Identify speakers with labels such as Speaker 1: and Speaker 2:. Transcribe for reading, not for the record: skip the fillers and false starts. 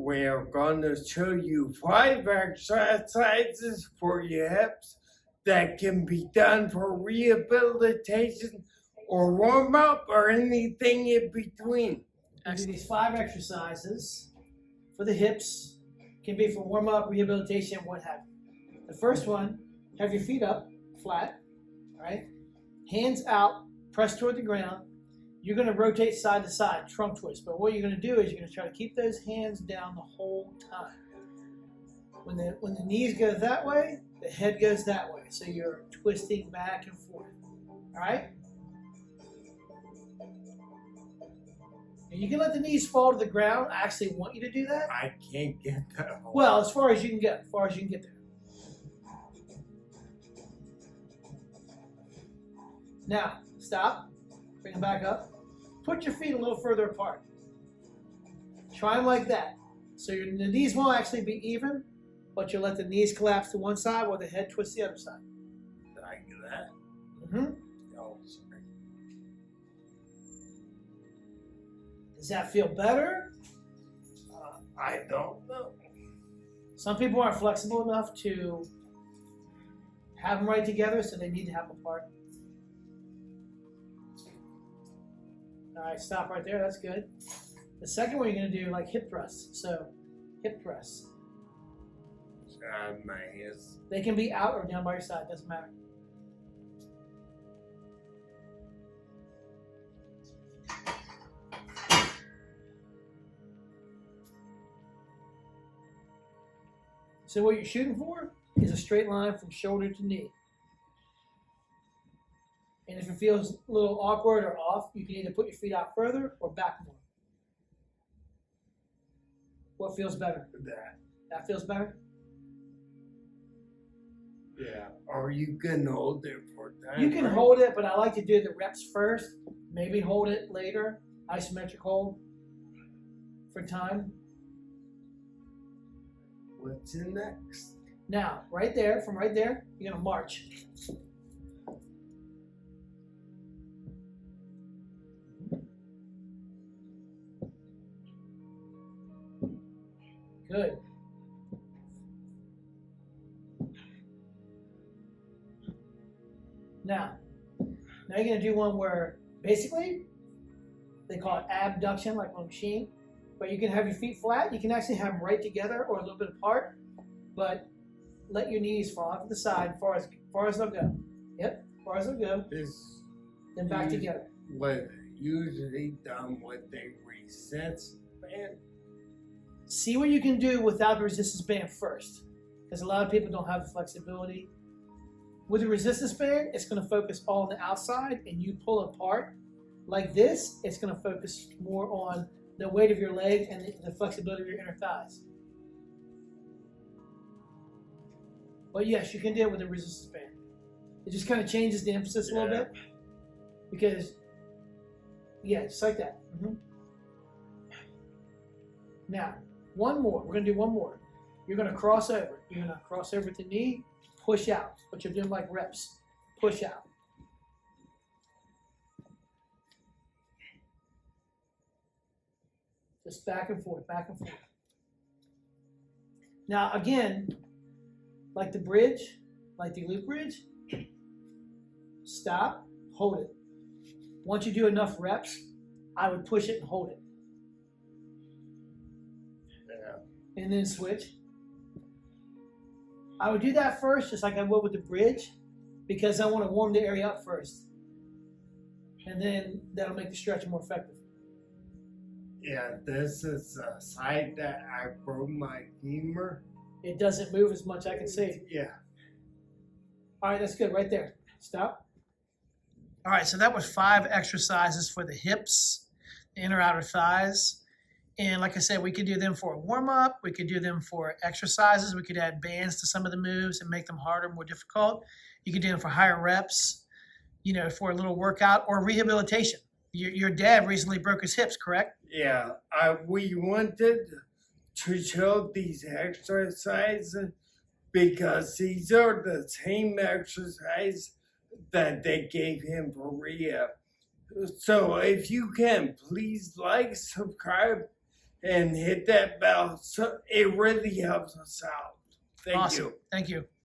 Speaker 1: we're going to show you 5 exercises for your hips that can be done for rehabilitation or warm up or anything in between.
Speaker 2: And do these 5 exercises for the hips, can be for warm up, rehabilitation, what have you. The first one, have your feet up, flat, all right? Hands out, press toward the ground. You're going to rotate side to side, trunk twist. But what you're going to do is you're going to try to keep those hands down the whole time. When the knees go that way, the head goes that way. So you're twisting back and forth. All right? And you can let the knees fall to the ground. I actually want you to do that.
Speaker 1: I can't get that.
Speaker 2: Well, as far as you can get, there. Now, stop. Bring them back up. Put your feet a little further apart. Try them like that. So the knees won't actually be even, but you'll let the knees collapse to one side while the head twists the other side.
Speaker 1: Like that?
Speaker 2: Mm-hmm.
Speaker 1: Oh, sorry.
Speaker 2: Does that feel better?
Speaker 1: I don't know.
Speaker 2: Some people aren't flexible enough to have them right together, so they need to have them apart. All right, stop right there. That's good. The second one you're going to do like hip thrusts. So, hip thrusts.
Speaker 1: My hands.
Speaker 2: They can be out or down by your side. Doesn't matter. So what you're shooting for is a straight line from shoulder to knee. And if it feels a little awkward or off, you can either put your feet out further or back more. What feels better?
Speaker 1: That.
Speaker 2: That feels better?
Speaker 1: Yeah. Or you can hold it for time.
Speaker 2: You can hold it, but I like to do the reps first. Maybe hold it later. Isometric hold for time.
Speaker 1: What's in next?
Speaker 2: Now, right there, from right there, you're going to march. Good. Now you're going to do one where basically they call it abduction, like on a machine, but you can have your feet flat. You can actually have them right together or a little bit apart, but let your knees fall off to the side as far as they'll go. Yep, as far as they'll go. Then back together.
Speaker 1: What usually done with a resistance band.
Speaker 2: See what you can do without the resistance band first, because a lot of people don't have the flexibility. With the resistance band, it's going to focus all on the outside, and you pull apart like this. It's going to focus more on the weight of your leg and the flexibility of your inner thighs. But yes, you can do it with a resistance band. It just kind of changes the emphasis a little bit, because just like that. Now, one more. We're going to do one more. You're going to cross over. You're going to cross over to knee, push out. But you're doing like reps. Push out. Just back and forth, back and forth. Now, again, like the bridge, like the loop bridge, stop, hold it. Once you do enough reps, I would push it and hold it. And then switch. I would do that first, just like I would with the bridge, because I want to warm the area up first. And then that'll make the stretch more effective.
Speaker 1: Yeah, this is a side that I broke my femur.
Speaker 2: It doesn't move as much, I can see.
Speaker 1: Yeah.
Speaker 2: All right, that's good, right there. Stop. All right, so that was 5 exercises for the hips, the inner outer thighs. And like I said, we could do them for a warm-up. We could do them for exercises. We could add bands to some of the moves and make them harder, more difficult. You could do them for higher reps, for a little workout or rehabilitation. Your dad recently broke his hips, correct?
Speaker 1: Yeah, we wanted to show these exercises because these are the same exercises that they gave him for rehab. So if you can, please like, subscribe, and hit that bell. So it really helps us out. Thank
Speaker 2: Awesome.
Speaker 1: you.
Speaker 2: Thank you.